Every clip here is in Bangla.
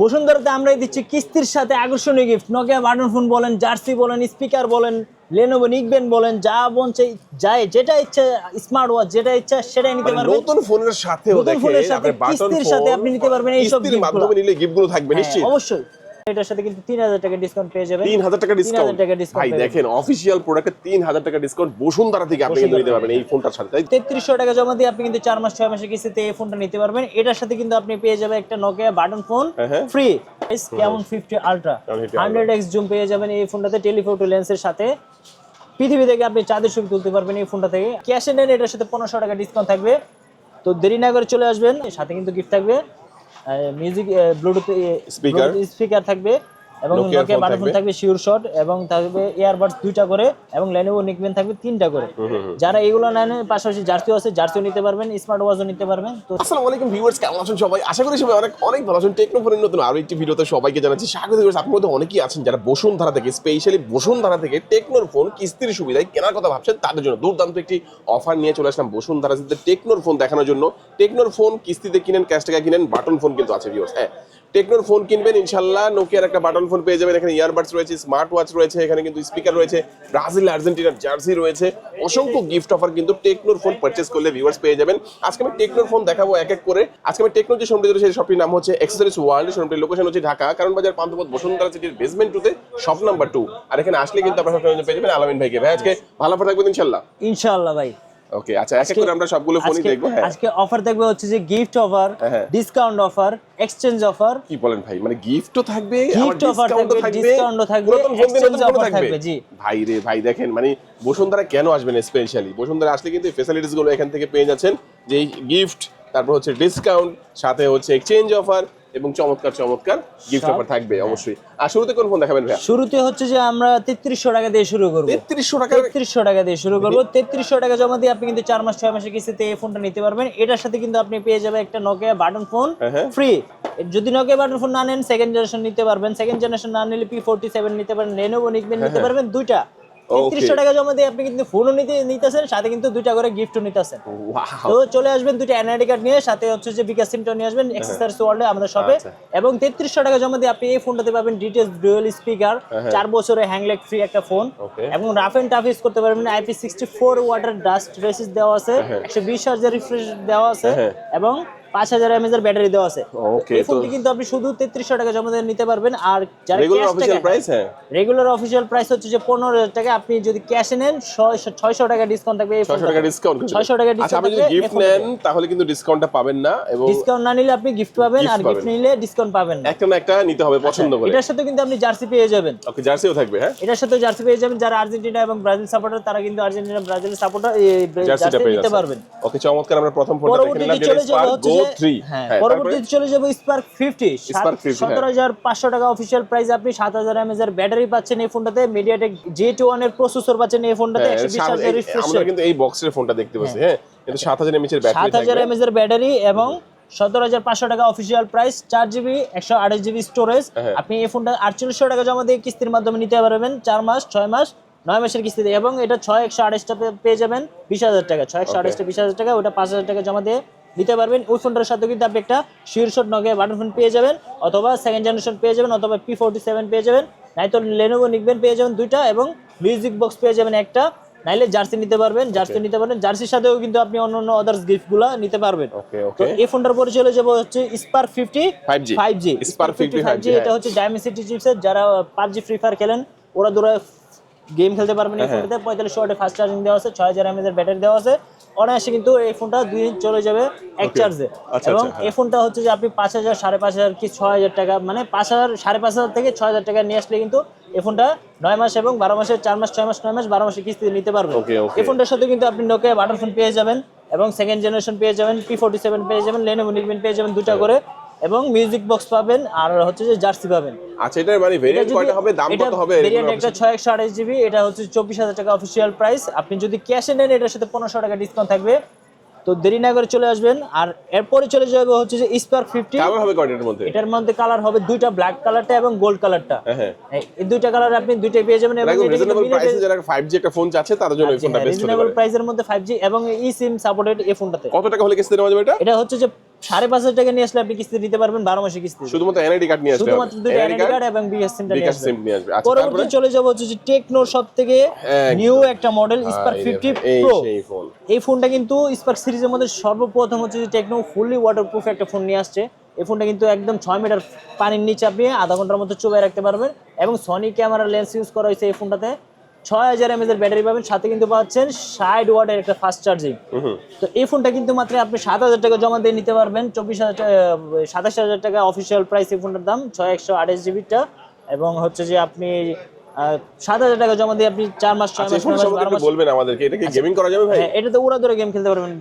বসুন্ধরাতে আমরাই দিচ্ছি কিস্তির সাথে আকর্ষণীয় গিফট। নোকিয়া বাটন ফোন বলেন, জার্সি বলেন, স্পিকার বলেন, লেনোভো নিকবেন বলেন, যা বলছে যায়, যেটা ইচ্ছা, স্মার্ট ওয়াচ যেটা ইচ্ছা সেটাই নিতে পারবেন। নতুন ফোনের সাথেও নতুন ফোনের সাথে কিস্তির সাথে আপনি নিতে পারবেন এই সব কিস্তির মাধ্যমে নিলে গিফটগুলো থাকবে নিশ্চয়ই। অবশ্যই এটার সাথে কিন্তু 3000 টাকা ডিসকাউন্ট পেয়ে যাবেন। 3000 টাকা ডিসকাউন্ট 3000 টাকা ডিসকাউন্ট ভাই দেখেন অফিশিয়াল প্রোডাক্টে 3000 টাকা ডিসকাউন্ট বসুন্ধরা থেকে আপনি কিন্তু নিতে পারবেন এই ফোনটার সাথে। তাই 3300 টাকা জমা দিয়ে আপনি কিন্তু 4 মাস 6 মাসের কিস্তিতে এই ফোনটা নিতে পারবেন। এটার সাথে কিন্তু আপনি পেয়ে যাবেন একটা Nokia button phone free, Camon 50 ultra 100x zoom পেয়ে যাবেন এই ফোনটাতে, টেলিফোটো লেন্সের সাথে। পৃথিবী থেকে আপনি চাঁদের ছবি তুলতে পারবেন এই ফোনটা থেকে। ক্যাশ এন্ড এটার সাথে 1500 টাকা ডিসকাউন্ট থাকবে। তো দেরি না করে চলে আসবেন, সাথে কিন্তু গিফট থাকবে, মিউজিক ব্লুটুথ স্পিকার থাকবে এবং নোকিয়া বাটন ফোন থাকবে শিওর শট, এবং থাকবে ইয়ারবাডস 2টা করে, এবং লেনোভো নিকবেন থাকবে 3টা করে। যারা এগুলো নেন পাশাপাশি জার্সিও আছে, জার্সিও নিতে পারবেন, স্মার্ট ওয়াচও নিতে পারবেন। তো আসসালামু আলাইকুম ভিউয়ার্স, কেমন আছেন সবাই? আশা করি সবাই অনেক ভালো আছেন। টেকনোফোনের নতুন আরো একটি ভিডিওতে সবাইকে জানাচ্ছি স্বাগত। ভিউয়ার্স, আপনাদের মধ্যে অনেকেই আছেন যারা বসুন্ধরা থেকে, স্পেশালি বসুন্ধরা থেকে টেকনোর ফোন কিস্তির সুবিধায় কেনার কথা ভাবছেন। তাদের জন্য দুর্দান্ত একটি অফার নিয়ে চলে আসলাম বসুন্ধরা থেকে টেকনোর ফোন দেখানোর জন্য। টেকনোর ফোন কিস্তিতে কিনেন, ক্যাশ টাকা কিনেন, বাটন ফোন কিন্তু আছে ভিউয়ার্স। হ্যাঁ, টেকনোর ফোন কিনবেন ইনশাআল্লাহ নোকিয়ার একটা বাটন ফোন পেয়ে যাবেন। এখানে ইয়ারবাডস রয়েছে, স্মার্ট ওয়াচ রয়েছে, এখানে কিন্তু স্পিকার রয়েছে, ব্রাজিল আর্জেন্টিনার জার্সি রয়েছে, অসংখ্য গিফট অফার কিন্তু টেকনোর ফোন পারচেজ করলে ভিউয়ার্স পেয়ে যাবেন। আজকে আমি টেকনোর ফোন দেখাবো এক এক করে। আজকে আমি টেকনোর যে শোরুমটি রয়েছে সেই শপটির নাম হচ্ছে অ্যাক্সেসরিজ ওয়ার্ল্ড। শোরুমটির লোকেশন হচ্ছে ঢাকা কারণ বাজার পান্থপথ বসুন্ধরা সিটির বেসমেন্ট 2 তে শপ নাম্বার 2। আর এখানে আসলে কিন্তু আপনারা সবসময় পেয়ে যাবেন আলামিন ভাইকে। ভাই আজকে ভালো অফার থাকবে ইনশাআল্লাহ। ইনশাআল্লাহ ভাই। ওকে, আচ্ছা এক এক করে আমরা সবগুলো ফোনই দেখবো। হ্যাঁ, আজকে অফার থাকবে হচ্ছে যে gift offer, discount offer, exchange offer. কি বলেন ভাই, মানে গিফটও থাকবে, গিফট অফার থাকবে, ডিসকাউন্টও থাকবে, এক্সচেঞ্জ অফার থাকবে। জি ভাই রে ভাই, দেখেন মানে বসুন্ধরা কেন আসবেন স্পেশালি? বসুন্ধরা আসলে কিন্তু ফ্যাসিলিটিস গুলো এখান থেকে পেয়ে যাচ্ছেন, যে গিফট, তারপর হচ্ছে ডিসকাউন্ট, সাথে হচ্ছে এক্সচেঞ্জ অফার এবং চমৎকার গিফট অফার থাকবে অবশ্যই। আর শুরুতে কোন ফোন দেখাবেন ভাই? শুরুতে হচ্ছে যে আমরা 3300 টাকা দিয়ে শুরু করব। 3300 টাকা দিয়ে শুরু করব। 3300 টাকা জমা দিয়ে আপনি কিন্তু 4 মাস 6 মাসের কিস্তিতে এই ফোনটা নিতে পারবেন। এটার সাথে কিন্তু আপনি পেয়ে যাবেন একটা নোকিয়া বাটন ফোন ফ্রি। যদি নোকিয়া বাটন ফোন না নেন সেকেন্ড জেনারেশন নিতে পারবেন, সেকেন্ড জেনারেশন না নিলে P47 নিতে পারেন, লেনোভো নিকবেন নিতে পারবেন, দুইটা। 3300 টাকা জমা দিয়ে আপনি কিন্তু ফোনও নিতেছেন, সাথে কিন্তু 2টা করে গিফটও নিতেছেন। তো চলে আসবেন 2টা এনআইডি কার্ড নিয়ে, সাথে হচ্ছে যে বিকাশ সিমটা নিয়ে আসবেন অ্যাক্সেসরিজ ওয়ার্ল্ডে আমাদের শপে। এবং 3300 টাকা জমা দিয়ে আপনি এই ফোনটাতে পাবেন ডিটেইলস ডুয়াল স্পিকার, 4 বছরের হ্যাংলেক ফ্রি একটা ফোন, এবং রাফ এন্ড টাফ ইউজ করতে পারবেন। IP64 ওয়াটার ডাস্ট রেসিস্ট দেওয়া আছে, 120 হার্জ রিফ্রেশ দেওয়া আছে, এবং 5000 mAh এর ব্যাটারি দেওয়া আছে। এই ফোনটি কিন্তু আপনি শুধু 3300 টাকা জমা দিয়ে নিতে পারবেন। আর যারা regular official price, regular official price হচ্ছে যে 15000 টাকা। আপনি যদি ক্যাশে নেন 600 টাকা ডিসকাউন্ট থাকবে। এই 600 টাকা ডিসকাউন্ট, 600 টাকা ডিসকাউন্ট। আচ্ছা, আপনি যদি গিফট নেন তাহলে কিন্তু ডিসকাউন্টটা পাবেন না, এবং ডিসকাউন্ট না নিলে আপনি গিফট পাবেন, আর গিফট নিলে ডিসকাউন্ট পাবেন না। একটা না একটা নিতে হবে পছন্দ করে। এটার সাথে কিন্তু আপনি জার্সি পেয়ে যাবেন। ওকে, জার্সিও থাকবে। হ্যাঁ, এটার সাথে জার্সি পেয়ে যাবেন। যারা আর্জেন্টিনা এবং ব্রাজিল সাপোর্টার তারা কিন্তু আর্জেন্টিনা ব্রাজিল সাপোর্টার জার্সি নিতে পারবেন। ওকে, চমৎকার। আমরা প্রথম ফোনটা দেখে নিলাম, যেটা স্পার্ক গো 3। হ্যাঁ, পরবর্তীতে চলে যাব স্পার্ক 50। 17500 টাকা অফিশিয়াল প্রাইস। আপনি 7000 mAh এর ব্যাটারি পাচ্ছেন এই ফোনটাতে, মিডিয়াটেক J21 এর প্রসেসর পাচ্ছেন এই ফোনটাতে, 120 হার্জ রিফ্রেশ। আমরা কিন্তু এই বক্সের ফোনটা দেখতে পাচ্ছি। হ্যাঁ, এটা 7000 mAh এর ব্যাটারি থাকবে, 7000 mAh এর ব্যাটারি, এবং 17500 টাকা official price, 4GB 128GB storage. আপনি এই ফোনটা 4800 টাকা জমা দিয়ে কিস্তির মাধ্যমে নিতে পারবেন 4 মাস 6 মাস 9 মাসের কিস্তিতে। এবং এটা 6128 টা পেয়ে যাবেন 20000 টাকা, 6128 টা 20000 টাকা, ওটা 5000 টাকা জমা দিয়ে নিতে পারবেন। ওই ফোনটার সাথে কিন্তু আপনি একটা sure shot Nokia button phone পেয়ে যাবেন, অথবা সেকেন্ড জেনারেশন পেয়ে যাবেন, অথবা P47 পেয়ে যাবেন, নাইতো লেনোভো নিকবেন পেয়ে যাবেন 2টা, এবং মিউজিক বক্স পেয়ে যাবেন একটা। নাইলে জার্সি নিতে পারবেন, জার্সি নিতে পারবেন। জার্সির সাথেও কিন্তু আপনি অন্যান্য আদার্স গিফটগুলো নিতে পারবেন। তো এই ফোনটার পরে চলে যাব হচ্ছে স্পার্ক 50 5G। স্পার্ক 50 5G এটা হচ্ছে ডায়মেন্সিটি চিপসেট। যারা PUBG ফ্রি ফায়ার খেলেন ওরা দূরে গেম খেলতে পারবেন এই ফোনটাতে। 45 ওয়াটের ফাস্ট চার্জিং দেওয়া আছে, 6000 mAh এর ব্যাটারি দেওয়া আছে। অনায়াসে কিন্তু এই ফোনটা 2 দিন চলে যাবে এক চার্জে। এবং এই ফোনটা হচ্ছে যে আপনি 5000 5500 কি 6000 টাকা, মানে 5000 5500 থেকে 6000 টাকা নিয়ে আসলে কিন্তু এই ফোনটা 9 মাস এবং 12 মাসের 4 মাস 6 মাস 9 মাস 12 মাসের কিস্তি নিতে পারবেন। এই ফোনটার সাথে কিন্তু আপনি নোকিয়া বাটন ফোন পেয়ে যাবেন, এবং সেকেন্ড জেনারেশন পেয়ে যাবেন, P47 পেয়ে যাবেন, লেনোভো নিকবেন পেয়ে যাবেন 2টা করে, এবং মিউজিক বক্স পাবেন, আর হচ্ছে যে জার্সি পাবেন। আচ্ছা, এটার মানে ভেরিয়েন্ট কয়টা হবে, দাম কত হবে? ভেরিয়েন্ট একটা 6128GB, এটা হচ্ছে 24000 টাকা অফিশিয়াল প্রাইস। আপনি যদি ক্যাশে নেন এটার সাথে 1500 টাকা ডিসকাউন্ট থাকবে। তো দেরি না করে চলে আসবেন। আর এরপরে চলে যাবে হচ্ছে যে স্পার্ক 50। কালার হবে কয়টার মধ্যে? এটার মধ্যে কালার হবে 2টা, ব্ল্যাক কালারটা এবং গোল্ড কালারটা। এই 2টা কালার আপনি 2টাই পেয়ে যাবেন। এবং রিজনেবল প্রাইসে যারা 5G একটা ফোন চাচ্ছে তাদের জন্য এই ফোনটা বেস্ট হবে। রিজনেবল প্রাইসের মধ্যে 5G এবং eSIM সাপোর্টেড এই ফোনটাতে। কত টাকা হলে কিস্তি নেওয়া যাবে এটা? এটা হচ্ছে যে 5,500 টাকা নিয়ে আসলে আপনি কিস্তি দিতে পারবেন 12 মাসে কিস্তি। শুধুমাত্র এনআইডি কার্ড নিয়ে আসলে শুধুমাত্র দুটো এনআইডি কার্ড এবং বিকাশ সিমটা নিয়ে বিকাশ আসবেন। সিম নিয়ে আসবে। আচ্ছা, পরবর্তী তারপরে চলে যাব হচ্ছে যে টেকনোর সবথেকে নিউ একটা মডেল স্পার্ক 50 প্রো। সেই ফোন, এই ফোনটা কিন্তু স্পার্ক সিরিজের মধ্যে সর্বপ্রথম হচ্ছে যে টেকনো ফুললি ওয়াটারপ্রুফ একটা ফোন নিয়ে আসছে। এই ফোনটা কিন্তু একদম 6 মিটার পানির নিচে আপনি আধা ঘন্টার মতো চুবাই রাখতে পারবেন এবং সনি ক্যামেরা লেন্স ইউজ করা হয়েছে এই ফোনটাতে। 6000 mAh এর ব্যাটারি পাবেন, সাথে কিন্তু পাচ্ছেন 60 ওয়াটের একটা ফাস্ট চার্জিং। তো এই ফোনটা কিন্তু মাত্র আপনি 7,000 টাকা জমা দিয়ে নিতে পারবেন। 27,000 টাকা অফিসিয়াল প্রাইস এই ফোনটার দাম 6128 জিবিটা, এবং হচ্ছে যে আপনি 7,000 টাকা জমা দিয়ে আপনি 4 মাস 6 মাস 12 মাস বলবেন আমাদেরকে এটা কি গেমিং করা যাবে ভাই? হ্যাঁ, এটাতে উড়াধুরা গেম খেলতে পারবেন।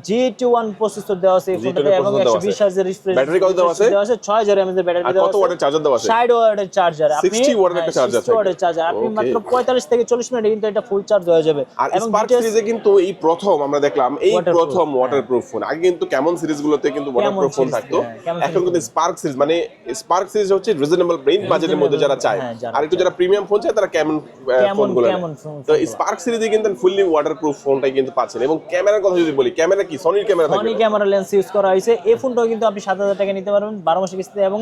G81 প্রসেসর দেওয়া আছে এই ফোনটাতে এবং 120 হার্জের রিফ্রেশ ব্যাটারি কত দেওয়া আছে? 6000 mAh এর ব্যাটারি দেওয়া আছে। কত ওয়াটের চার্জার দেওয়া আছে? 60 ওয়াটের চার্জার। আপনি 60 ওয়াটের একটা চার্জার 60 ওয়াটের চার্জার আপনি মাত্র 45 থেকে 40 মিনিটে কিন্তু এটা ফুল চার্জ হয়ে যাবে। আর স্পার্ক সিরিজে কিন্তু এই প্রথম আমরা দেখলাম এই প্রথম ওয়াটারপ্রুফ ফোন। আগে কিন্তু কেমন সিরিজগুলোতে কিন্তু ওয়াটারপ্রুফ ফোন থাকতো, এখন কিন্তু স্পার্ক সিরিজ মানে স্পার্ক সিরিজ হচ্ছে রিজনেবল ব্রেইন বাজেটের মধ্যে যারা চায়, আর একটু যারা প্রিমিয়াম ফোন চায় তারা কেমন ফোনগুলো তো স্পার্ক সিরিজে কিন্তু ফুললি ওয়াটারপ্রুফ ফোনটাই কিন্তু পাচ্ছেন। এবং ক্যামেরার কথা যদি বলি, ক্যামেরা কি সনির ক্যামেরা থাকবে? সনি ক্যামেরা লেন্স ইউজ করা হয়েছে। এই ফোনটাও কিন্তু আপনি 7,000 টাকা নিতে পারবেন 12 মাসের কিস্তিতে, এবং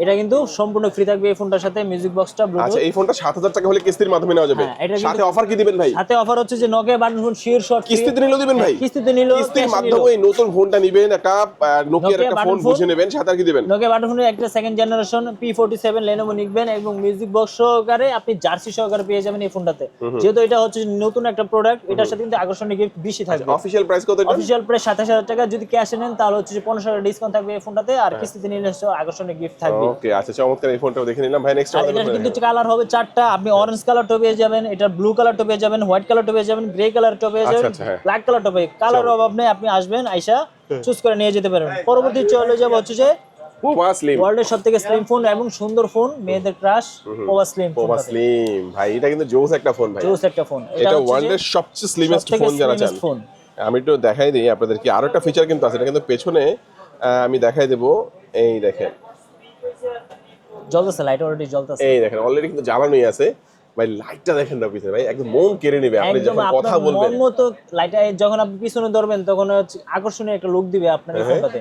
এটা কিন্তু সম্পূর্ণ ফ্রি থাকবে এই ফোনটার সাথে। মিউজিক বক্সটা ব্লুটুথ। আচ্ছা, এই ফোনটা 7,000 টাকা হলে কিস্তির মাধ্যমে নেওয়া যাবে। সাথে অফার কি দিবেন ভাই? সাথে অফার হচ্ছে যে Nokia button phone sure shot কিস্তিতে নিলেও দিবেন ভাই? কিস্তিতে নিলেও, কিস্তির মাধ্যমে এই নতুন ফোনটা নেবেন, একটা নোকিয়ার একটা ফোন বুঝে নেবেন, সাথে আর কি দিবেন? নোকিয়া বাটন ফোনের একটা সেকেন্ড জেনারেশন P47 Lenovo নিবেন এবং মিউজিক বক্স সহকারে আপনি জার্সি সহকারে পেয়ে যাবেন এই ফোনটাতে। যেহেতু এটা হচ্ছে নতুন একটা প্রোডাক্ট, এটার সাথে কিন্তু আকর্ষণীয় গিফট বেশি থাকবে। অফিশিয়াল প্রাইস কত? অফিশিয়াল প্রাইস 27,000 টাকা। যদি ক্যাশে নেন তাহলে হচ্ছে যে 1500 টাকা ডিসকাউন্ট থাকবে এই ফোনটাতে, আর কিস্তিতে নিলে আকর্ষণীয় গিফট থাকবে। ওকে, আচ্ছা, চমৎকার। এই ফোনটাও দেখে নিলাম ভাই। নেক্সট এটার কিন্তু কালার হবে 4টা। আপনি অরেঞ্জ কালারটা পেয়ে যাবেন, এটা ব্লু কালারটা পেয়ে যাবেন, হোয়াইট কালারটা পেয়ে যাবেন, গ্রে কালারটা পেয়ে যাবেন, ব্ল্যাক কালারটা পেয়ে কালার অভাব নেই। আপনি আসবেন, আইসা চুজ করে নিয়ে যেতে পারবেন। পরবর্তী চলে যাব হচ্ছে যে পোভা স্লিম, ওয়ার্ল্ডের সবথেকে স্লিম ফোন এবং সুন্দর ফোন, মেয়েদের crush Pova slim. Pova slim ভাই, এটা কিন্তু জোস একটা ফোন ভাই, জোস একটা ফোন। এটা ওয়ার্ল্ডের সবচেয়ে স্লিমেস্ট ফোন যারা চান। আমি একটু দেখাই দিই আপনাদেরকে, আরো একটা ফিচার কিন্তু আছে। এটা কিন্তু পেছনে আমি দেখাই দেব, এই দেখেন জ্বলতেছে, লাইট অলরেডি জ্বলতেছে। এই দেখেন অলরেডি কিন্তু জ্বালানোই আছে ভাই। লাইটটা দেখেন না পিছনে ভাই, একদম মন কেড়ে নেবে আপনি যখন কথা বলবেন। মন মতো লাইটটা যখন আপনি পিছনে ধরবেন তখন আকর্ষণীয় একটা লুক দিবে আপনার এই ফোনটাতে।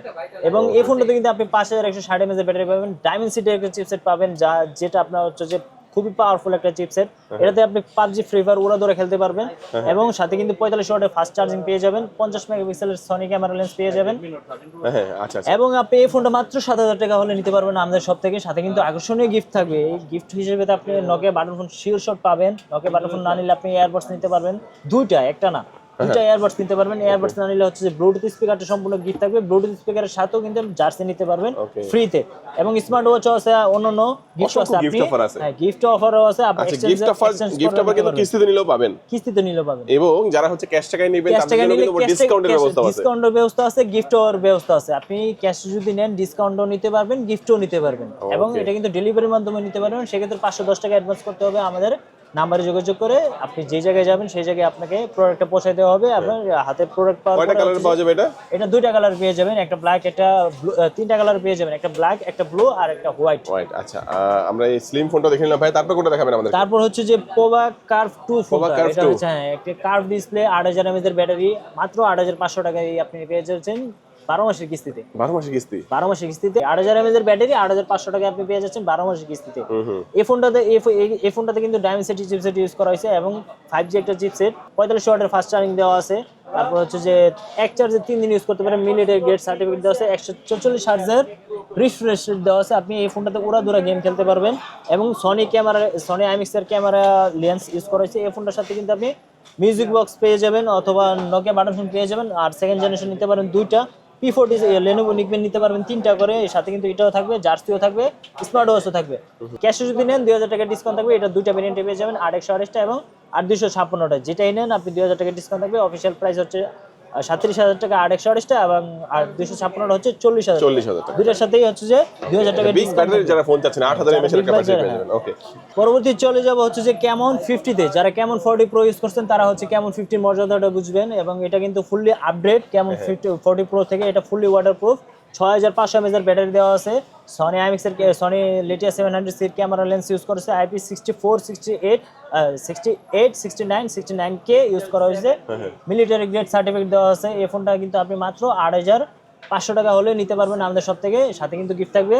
এবং এই ফোনটাতে কিন্তু আপনি 5160 mAh ব্যাটারি পাবেন, ডায়মেনসিটি একটা চিপসেট পাবেন, যেটা আপনার হচ্ছে যে খুবই পাওয়ারফুল একটা চিপসেট। এটাতে আপনি PUBG ফ্রি ফায়ার উড়া ধরে খেলতে পারবেন, এবং সাথে কিন্তু 45 ওয়াটের ফাস্ট চার্জিং পেয়ে যাবেন, 50 মেগাপিক্সেলের সনি ক্যামেরা লেন্স পেয়ে যাবেন। আচ্ছা, এবং আপনি এই ফোনটা মাত্র 7,000 টাকা হলে নিতে পারবেন আমাদের সব থেকে। সাথে কিন্তু আকর্ষণীয় গিফট থাকবে। এই গিফট হিসেবে আপনি Nokia button phone sure shot পাবেন। নোকিয়া বাটন ফোন না নিলে আপনি এয়ারবাডস নিতে পারবেন, দুইটা, একটা না, দুইটা এয়ারবাডস নিতে পারবেন। এয়ারবাডস না নিলে হচ্ছে যে ব্লুটুথ স্পিকারটা সম্পূর্ণ গিফট থাকবে। ব্লুটুথ স্পিকারের সাথেও কিন্তু জার্সি নিতে পারবেন ফ্রিতে, এবং স্মার্ট ওয়াচ আছে, অন্যান্য গিফট আছে। আপনি হ্যাঁ, গিফট অফারও আছে। আপনি গিফট অফার কিন্তু কিস্তিতে নিলেও পাবেন, কিস্তিতে নিলেও পাবেন। এবং যারা হচ্ছে ক্যাশ টাকায় নেবেন তাদের জন্য কিন্তু ডিসকাউন্টের ব্যবস্থা আছে, ডিসকাউন্টের ব্যবস্থা আছে, গিফটের ব্যবস্থা আছে। আপনি ক্যাশ যদি নেন ডিসকাউন্টও নিতে পারবেন, গিফটও নিতে পারবেন, এবং এটা কিন্তু ডেলিভারির মাধ্যমে নিতে পারবেন। সেক্ষেত্রে 510 টাকা অ্যাডভান্স করতে হবে আমাদের নাম্বারে যোগাযোগ করে। আপনি যে জায়গায় যাবেন সেই জায়গায় আপনাকে প্রোডাক্টটা পৌঁছে দেওয়া হবে। আপনার হাতে প্রোডাক্ট পাওয়ার পরে কয়টা কালার পাওয়া যাবে? এটা দুইটা কালার পেয়ে যাবেন, একটা ব্ল্যাক, একটা তিনটা কালার পেয়ে যাবেন, একটা ব্ল্যাক, একটা ব্লু আর একটা হোয়াইট। আচ্ছা, আমরা এই স্লিম ফোনটা দেখে নিলাম ভাই, তারপর কোনটা দেখাবেন আমাদের? তারপর হচ্ছে যে পোভা কার্ভ 2 ফোনটা। এটা হচ্ছে হ্যাঁ, একটা কার্ভ ডিসপ্লে, 8000 mAh এর ব্যাটারি, মাত্র 8500 টাকায় আপনি পেয়ে যাচ্ছেন 12 মাসের কিস্তিতে। 12 মাসের কিস্তি? 12 মাসের কিস্তিতে 8000 mAh এর ব্যাটারি 8500 টাকায় আপনি পেয়ে যাচ্ছেন 12 মাসের কিস্তিতে। এই ফোনটাতে কিন্তু ডায়মেনসিটি চিপসেট ইউজ করা হয়েছে, এবং 5G একটা চিপসেট, 45 ওয়াটের ফাস্ট চার্জিং দেওয়া আছে। তারপর হচ্ছে যে এক চার্জে 3 দিন ইউজ করতে পারেন, মিলিটারি গ্রেড সার্টিফিকেট দেওয়া আছে, 144 হার্টজের রিফ্রেশ রেট দেওয়া আছে। আপনি এই ফোনটাতে উড়াধুরা গেম খেলতে পারবেন, এবং সনি আইএমএক্স এর ক্যামেরা লেন্স ইউজ করা হয়েছে। এই ফোনটার সাথে কিন্তু আপনি মিউজিক বক্স পেয়ে যাবেন, অথবা নোকিয়া বাটন ফোন পেয়ে যাবেন, আর সেকেন্ড জেনারেশন নিতে পারেন দুইটা। P40 Lenovo নিতে পারবেন 3টা করে, সাথে কিন্তু এটাও থাকবে, জার্সিও থাকবে, স্মার্ট ওয়াচও থাকবে। ক্যাশে যদি নেন 2000 টাকা ডিসকাউন্ট থাকবে। এটা দুইটা ভেরিয়েন্টে পেয়ে যাবেন, 8128টা এবং 8256টা। যেটাই নেন আপনি 2000 টাকা ডিসকাউন্ট থাকবে। অফিশিয়াল প্রাইস হচ্ছে 37,000 টাকা 8128টা, এবং আর 256টা হচ্ছে 40,000 টাকা। দুইটার সাথেই হচ্ছে যে 2000 টাকা বিগ ব্যাটারি যারা ফোন চাচ্ছেন 8000 mAh এর ক্যাপাসিটি পেয়ে যাবেন। ওকে, পরবর্তী চলে যাব হচ্ছে যে Camon 50 তে। যারা Camon 40 Pro ইউজ করছেন তারা হচ্ছে Camon 50 মর্যাদাটা বুঝবেন, এবং এটা কিন্তু ফুললি আপডেট। Camon 40 Pro থেকে এটা ফুললি ওয়াটারপ্রুফ, 6500 mAh এর ব্যাটারি দেওয়া আছে। সনি আইএমএক্স এর সনি লিটিয়া 700 সির ক্যামেরা লেন্স ইউজ করেছে, IP64 68 69 69K ইউজ করা হয়েছে, মিলিটারি গ্রেড সার্টিফিকেট দেওয়া আছে। এই ফোনটা কিন্তু আপনি মাত্র 8000 500 টাকা হলে নিতে পারবেন আমাদের সব থেকে। সাথে কিন্তু গিফট থাকবে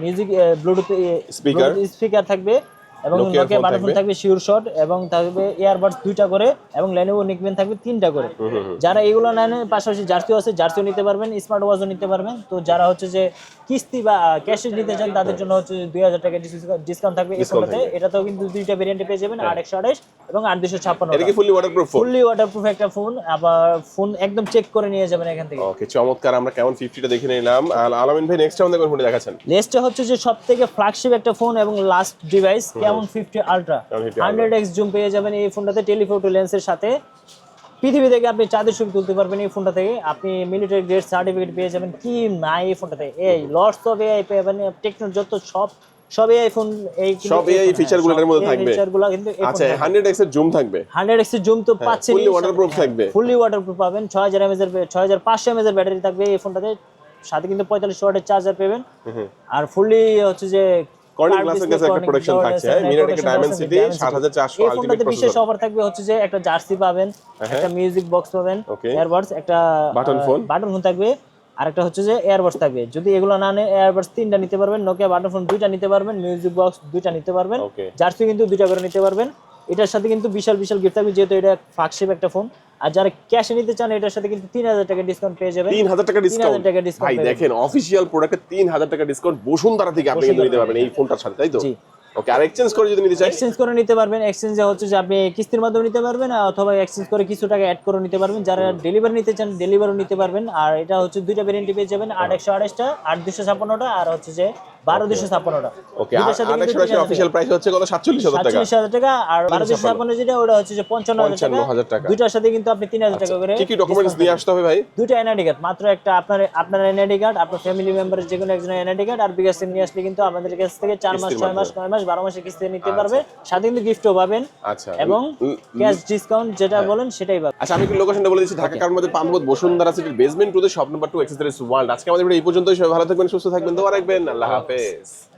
মিউজিক ব্লুটুথ স্পিকার থাকবে এবং নোকিয়া বাটন ফোন থাকবে শিওর শট এবং থাকবে ইয়ারবাডস 2টা করে এবং লেনোভো নিকবেন থাকবে 3টা করে। যারা এগুলো নেন পাশাপাশি জার্সিও আছে, জার্সিও নিতে পারবেন, স্মার্ট ওয়াচও নিতে পারবেন। তো যারা হচ্ছে যে কিস্তি বা ক্যাশে নিতে চান তাদের জন্য হচ্ছে 2000 টাকা ডিসকাউন্ট থাকবে এই ফোনটাতে। এটাতেও কিন্তু দুইটা ভেরিয়েন্টে পেয়ে যাবেন, 828 এবং 8256। এটা কি fully waterproof phone? Fully waterproof একটা ফোন, আবার ফোন একদম চেক করে নিয়ে যাবেন এখান থেকে। ওকে, চমৎকার। আমরা কেমন 50টা দেখে নিলাম। আর আলামিন ভাই নেক্সট আমাদের কোন ফোনটা দেখাচ্ছেন? নেক্সট হচ্ছে যে সবথেকে ফ্ল্যাগশিপ একটা ফোন এবং last device Camon 50 ultra 100x zoom পেয়ে যাবেন এই ফোনটাতে টেলিফোটো লেন্সের সাথে। পৃথিবী থেকে আপনি চাঁদের ছবি তুলতে পারবেন এই ফোনটা থেকে। আপনি মিলিটারি গ্রেড সার্টিফিকেট পেয়ে যাবেন। কি নাই এই ফোনটাতে, এই লটস অফ এআই পাবেন। টেকনোর যত সব এআই ফোন, এই সব এআই ফিচারগুলো এর মধ্যে থাকবে। ফিচারগুলো কিন্তু আচ্ছা, 100x এর জুম থাকবে, 100x এর জুম তো পাচ্ছেন। ফুললি ওয়াটারপ্রুফ থাকবে, ফুললি ওয়াটারপ্রুফ পাবেন। 6500 mAh এর ব্যাটারি থাকবে এই ফোনটাতে। সাথে কিন্তু 45 ওয়াটের চার্জার পাবেন। আর ফুললি হচ্ছে যে কর্নিং গ্লাসের কাছে একটা প্রোটেকশন থাকছে, মিরর একটা ডায়মেনসিটি 7400 এই ফোনটাতে বিশেষ অফার থাকবে হচ্ছে যে একটা জার্সি পাবেন, একটা মিউজিক বক্স পাবেন, এয়ারবাডস, একটা বাটন ফোন থাকবে, আর একটা হচ্ছে যে এয়ারবাডস থাকবে। যদি এগুলো না নেন এয়ারবাডস 3টা নিতে পারবেন, নোকিয়া বাটন ফোন 2টা নিতে পারবেন, মিউজিক বক্স 2টা নিতে পারবেন, জার্সি কিন্তু 2টা করে নিতে পারবেন। এটার সাথে কিন্তু বিশাল গিফট থাকবে যেহেতু এটা ফ্ল্যাগশিপ একটা ফোন। আর যারা ক্যাশে নিতে চান এটার সাথে কিন্তু 3000 টাকা ডিসকাউন্ট পেয়ে যাবেন। 3000 টাকা ডিসকাউন্ট ভাই, দেখেন অফিশিয়াল প্রোডাক্টে 3000 টাকা ডিসকাউন্ট বসুন্ধরা থেকে আপনি কিন্তু নিতে পারবেন এই ফোনটার সাথে, তাই তো? জি। ওকে, আর এক্সচেঞ্জ করে যদি নিতে চাই? এক্সচেঞ্জ করে নিতে পারবেন। এক্সচেঞ্জে হচ্ছে যে আপনি কিস্তির মাধ্যমে নিতে পারবেন অথবা এক্সচেঞ্জ করে কিছু টাকা অ্যাড করে নিতে পারবেন। যারা ডেলিভারি নিতে চান ডেলিভারিও নিতে পারবেন। আর এটা হচ্ছে দুইটা ভেরিয়েন্টে পেয়ে যাবেন, 8128টা, 8256টা আর হচ্ছে যে 12256টা। ওকে, আর 8128 এর অফিশিয়াল প্রাইস হচ্ছে কত? 47000 টাকা। 47000 টাকা। আর 12256 যেটা ওটা হচ্ছে যে 55000 টাকা। দুইটার সাথে কিন্তু আপনি 3000 টাকা করে। কি কি ডকুমেন্টস নিয়ে আসতে হবে ভাই? দুইটা এনআইডি কার্ড, মাত্র একটা আপনার এনআইডি কার্ড, আপনার ফ্যামিলি মেম্বারের যে কোনো একজনের এনআইডি কার্ড আর বিকাশ নিয়ে আসলে কিন্তু আমাদের কাছ থেকে 4 মাস 6 মাস 9 মাস 12 মাসের কিস্তি নিতে পারবেন। সাথে কিন্তু গিফটও পাবেন। আচ্ছা, এবং ক্যাশ ডিসকাউন্ট যেটা বলেন সেটাই পাবেন। আচ্ছা, আমি কি লোকেশনটা বলে দিচ্ছি? ঢাকা কারণ মধ্যে পামগত বসুন্ধরা সিটির বেসমেন্ট 2 তে শপ নাম্বার 2 অ্যাক্সেসরিজ ওয়ার্ল্ড। আজকে আমাদের ভিডিও এই পর্যন্তই। সবাই ভালো থাকবেন, সুস্থ থাকবেন, দোয়া রাখবেন। আল্লাহ হাফেজ।